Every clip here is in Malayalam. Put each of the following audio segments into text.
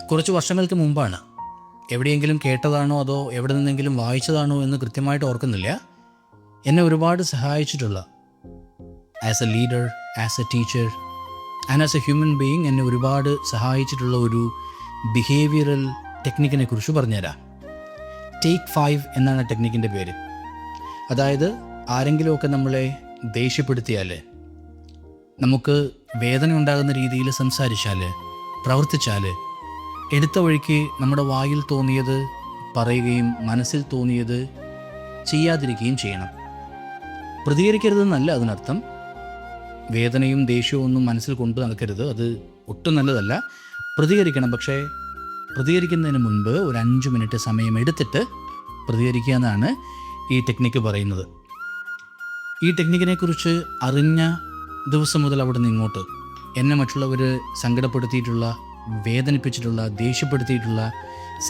കുറച്ച് വർഷങ്ങൾക്ക് മുമ്പാണ്. എവിടെയെങ്കിലും കേട്ടതാണോ അതോ എവിടെ നിന്നെങ്കിലും വായിച്ചതാണോ എന്ന് കൃത്യമായിട്ട് ഓർക്കുന്നില്ല. എന്നെ ഒരുപാട് സഹായിച്ചിട്ടുള്ള, as a leader, as a teacher and as a human being എന്നെ ഒരുപാട് സഹായിച്ചിട്ടുള്ള ഒരു ബിഹേവിയറൽ ടെക്നിക്കിനെ കുറിച്ച് പറഞ്ഞുതരാം. ടേക്ക് 5 എന്നാണ് ടെക്നിക്കിൻ്റെ പേര്. അതായത് ആരെങ്കിലുമൊക്കെ നമ്മളെ ദേഷ്യപ്പെടുത്തിയാൽ, നമുക്ക് വേദന ഉണ്ടാകുന്ന രീതിയിൽ സംസാരിച്ചാൽ, പ്രവർത്തിച്ചാൽ, എടുത്ത വഴിക്ക് നമ്മുടെ വായിൽ തോന്നിയത് പറയുകയും മനസ്സിൽ തോന്നിയത് ചെയ്യാതിരിക്കുകയും ചെയ്യണം. പ്രതികരിക്കരുതെന്നല്ല അതിനർത്ഥം. വേദനയും ദേഷ്യവും ഒന്നും മനസ്സിൽ കൊണ്ടു നടക്കരുത്, അത് ഒട്ടും നല്ലതല്ല. പ്രതികരിക്കണം, പക്ഷേ പ്രതികരിക്കുന്നതിന് മുൻപ് ഒരു 5 മിനിറ്റ് സമയം എടുത്തിട്ട് പ്രതികരിക്കുക എന്നാണ് ഈ ടെക്നിക്ക് പറയുന്നത്. ഈ ടെക്നിക്കിനെക്കുറിച്ച് അറിഞ്ഞ ദിവസം മുതൽ അവിടെ നിന്ന് ഇങ്ങോട്ട് എന്നെ മറ്റുള്ളവർ സങ്കടപ്പെടുത്തിയിട്ടുള്ള, വേദനിപ്പിച്ചിട്ടുള്ള, ദേഷ്യപ്പെടുത്തിയിട്ടുള്ള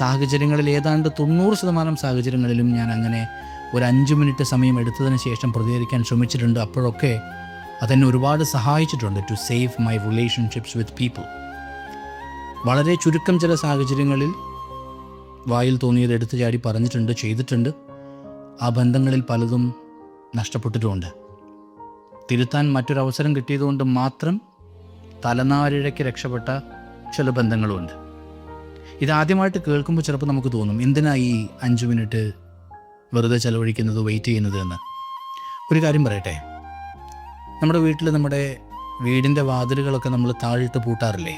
സാഹചര്യങ്ങളിൽ ഏതാണ്ട് 90% സാഹചര്യങ്ങളിലും ഞാൻ അങ്ങനെ ഒരു 5 മിനിറ്റ് സമയം എടുത്തതിന് ശേഷം പ്രതികരിക്കാൻ ശ്രമിച്ചിട്ടുണ്ട്. അപ്പോഴൊക്കെ അതെന്നെ ഒരുപാട് സഹായിച്ചിട്ടുണ്ട് to save my relationships with people. വളരെ ചുരുക്കം ചില സാഹചര്യങ്ങളിൽ വായിൽ തോന്നിയത് എടുത്തു ചാടി പറഞ്ഞിട്ടുണ്ട്, ചെയ്തിട്ടുണ്ട്. ആ ബന്ധങ്ങളിൽ പലതും നഷ്ടപ്പെട്ടിട്ടുമുണ്ട്. തിരുത്താൻ മറ്റൊരവസരം കിട്ടിയതുകൊണ്ട് മാത്രം തലനാരിഴയ്ക്ക് രക്ഷപ്പെട്ട ചില ബന്ധങ്ങളുമുണ്ട്. ഇതാദ്യമായിട്ട് കേൾക്കുമ്പോൾ ചിലപ്പോൾ നമുക്ക് തോന്നും, എന്തിനാ ഈ 5 മിനിറ്റ് വെറുതെ ചിലവഴിക്കുന്നത്, വെയിറ്റ് ചെയ്യുന്നത് എന്ന്. ഒരു കാര്യം പറയട്ടെ, നമ്മുടെ വീട്ടിൽ നമ്മുടെ വീടിൻ്റെ വാതിലുകളൊക്കെ നമ്മൾ താഴിട്ട് പൂട്ടാറില്ലേ?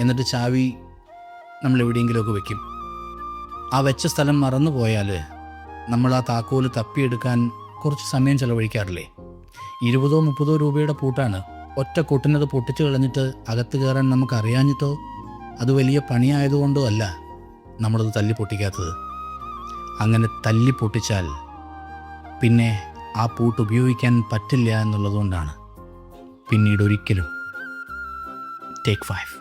എന്നിട്ട് ചാവി നമ്മൾ എവിടെയെങ്കിലുമൊക്കെ വെക്കും. ആ വെച്ച സ്ഥലം മറന്നു പോയാൽ നമ്മൾ ആ താക്കോല് തപ്പിയെടുക്കാൻ കുറച്ച് സമയം ചിലവഴിക്കാറില്ലേ? 20-30 രൂപയുടെ പൂട്ടാണ്. ഒറ്റ കൊട്ടിനത് പൊട്ടിച്ച് കളഞ്ഞിട്ട് അകത്ത് കയറാൻ നമുക്ക് അറിയാഞ്ഞിട്ടോ അത് വലിയ പണിയായതുകൊണ്ടോ അല്ല നമ്മളത് തല്ലി പൊട്ടിക്കാത്തത്. അങ്ങനെ തല്ലി പൊട്ടിച്ചാൽ പിന്നെ ആ പൂട്ട് ഉപയോഗിക്കാൻ പറ്റില്ല എന്നുള്ളതുകൊണ്ടാണ്. പിന്നീട് ഒരിക്കലും. ടേക്ക് 5.